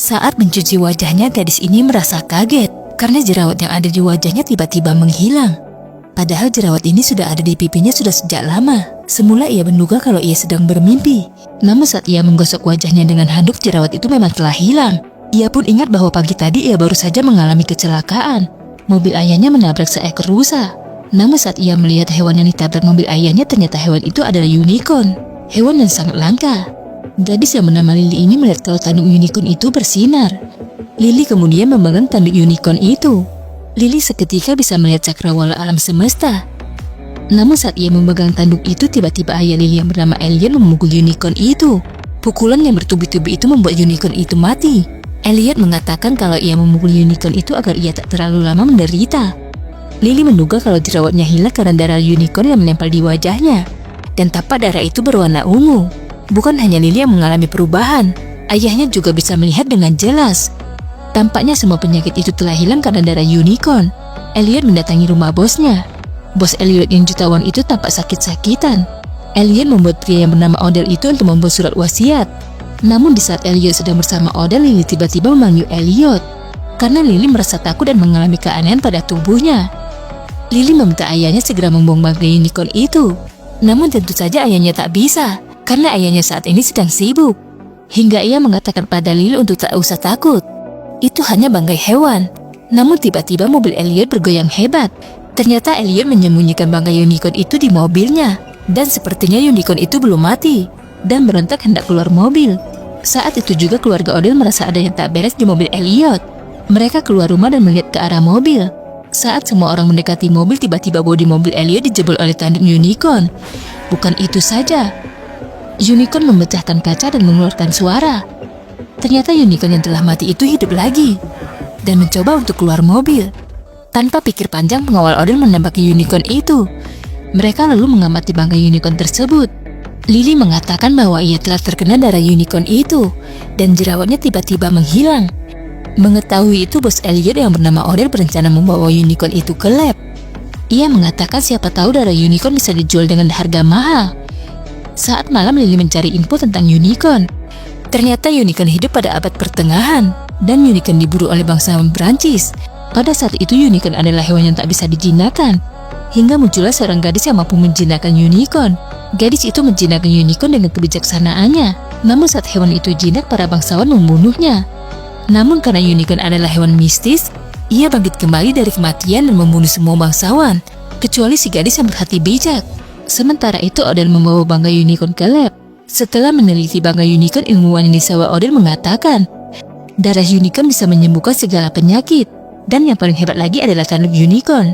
Saat mencuci wajahnya, gadis ini merasa kaget karena jerawat yang ada di wajahnya tiba-tiba menghilang. Padahal jerawat ini sudah ada di pipinya sudah sejak lama. Semula ia menduga kalau ia sedang bermimpi. Namun saat ia menggosok wajahnya dengan handuk, jerawat itu memang telah hilang. Ia pun ingat bahwa pagi tadi ia baru saja mengalami kecelakaan. Mobil ayahnya menabrak seekor rusa. Namun saat ia melihat hewan yang ditabrak mobil ayahnya, ternyata hewan itu adalah unicorn. Hewan yang sangat langka. Gadis yang bernama Lily ini melihat kalau tanduk unicorn itu bersinar. Lily kemudian memegang tanduk unicorn itu. Lily seketika bisa melihat cakrawala alam semesta. Namun saat ia memegang tanduk itu, tiba-tiba ayah Lily yang bernama Elliot memukul unicorn itu. Pukulan yang bertubi-tubi itu membuat unicorn itu mati. Elliot mengatakan kalau ia memukul unicorn itu agar ia tak terlalu lama menderita. Lily menduga kalau jerawatnya hilang karena darah unicorn yang menempel di wajahnya. Dan tapak darah itu berwarna ungu. Bukan hanya Lily yang mengalami perubahan, ayahnya juga bisa melihat dengan jelas. Tampaknya semua penyakit itu telah hilang karena darah unicorn. Elliot mendatangi rumah bosnya. Bos Elliot yang jutawan itu tampak sakit-sakitan. Elliot membuat pria yang bernama Odell itu untuk membuat surat wasiat. Namun di saat Elliot sedang bersama Odell, Lily tiba-tiba memanggil Elliot. Karena Lily merasa takut dan mengalami keanehan pada tubuhnya. Lily meminta ayahnya segera membuang bangkai unicorn itu. Namun tentu saja ayahnya tak bisa, karena ayahnya saat ini sedang sibuk. Hingga ia mengatakan pada Lily untuk tak usah takut. Itu hanya bangkai hewan. Namun tiba-tiba mobil Elliot bergoyang hebat. Ternyata Elliot menyembunyikan bangkai unicorn itu di mobilnya. Dan sepertinya unicorn itu belum mati dan berontak hendak keluar mobil. Saat itu juga keluarga Odell merasa ada yang tak beres di mobil Elliot. Mereka keluar rumah dan melihat ke arah mobil. Saat semua orang mendekati mobil, tiba-tiba bodi mobil Elliot dijebol oleh tanduk unicorn. Bukan itu saja, unicorn memecahkan kaca dan mengeluarkan suara. Ternyata unicorn yang telah mati itu hidup lagi dan mencoba untuk keluar mobil. Tanpa pikir panjang, pengawal Odell menembaki unicorn itu. Mereka lalu mengamati bangkai unicorn tersebut. Lily mengatakan bahwa ia telah terkena darah unicorn itu dan jerawatnya tiba-tiba menghilang. Mengetahui itu, bos Elliot yang bernama Odell berencana membawa unicorn itu ke lab. Ia mengatakan siapa tahu darah unicorn bisa dijual dengan harga mahal. Saat malam, Lily mencari info tentang unicorn. Ternyata unicorn hidup pada abad pertengahan dan unicorn diburu oleh bangsawan Prancis. Pada saat itu unicorn adalah hewan yang tak bisa dijinakkan. Hingga muncullah seorang gadis yang mampu menjinakkan unicorn. Gadis itu menjinakkan unicorn dengan kebijaksanaannya. Namun saat hewan itu jinak, para bangsawan membunuhnya. Namun karena unicorn adalah hewan mistis, ia bangkit kembali dari kematian dan membunuh semua bangsawan, kecuali si gadis yang berhati bijak. Sementara itu Odell membawa bangkai unicorn ke lab. Setelah meneliti bangkai unicorn, ilmuwan yang disewa Odell mengatakan darah unicorn bisa menyembuhkan segala penyakit. Dan yang paling hebat lagi adalah tanduk unicorn.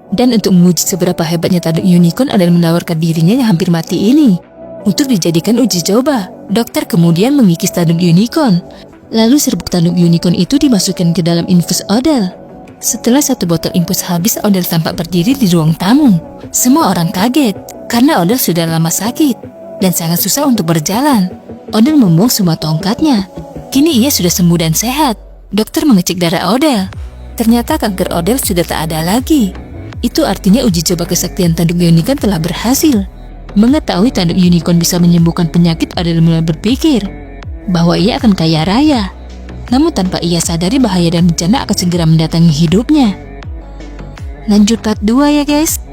Dan untuk menguji seberapa hebatnya tanduk unicorn, Odell menawarkan dirinya yang hampir mati ini untuk dijadikan uji coba. Dokter kemudian mengikis tanduk unicorn. Lalu serbuk tanduk unicorn itu dimasukkan ke dalam infus Odell. Setelah satu botol infus habis, Odell tampak berdiri di ruang tamu. Semua orang kaget karena Odell sudah lama sakit dan sangat susah untuk berjalan. Odell membuang semua tongkatnya. Kini ia sudah sembuh dan sehat. Dokter mengecek darah Odell. Ternyata kanker Odell sudah tak ada lagi. Itu artinya uji coba kesaktian tanduk unicorn telah berhasil. Mengetahui tanduk unicorn bisa menyembuhkan penyakit, Odell mulai berpikir bahwa ia akan kaya raya. Namun tanpa ia sadari bahaya dan bencana akan segera mendatangi hidupnya. Lanjut part 2 ya guys.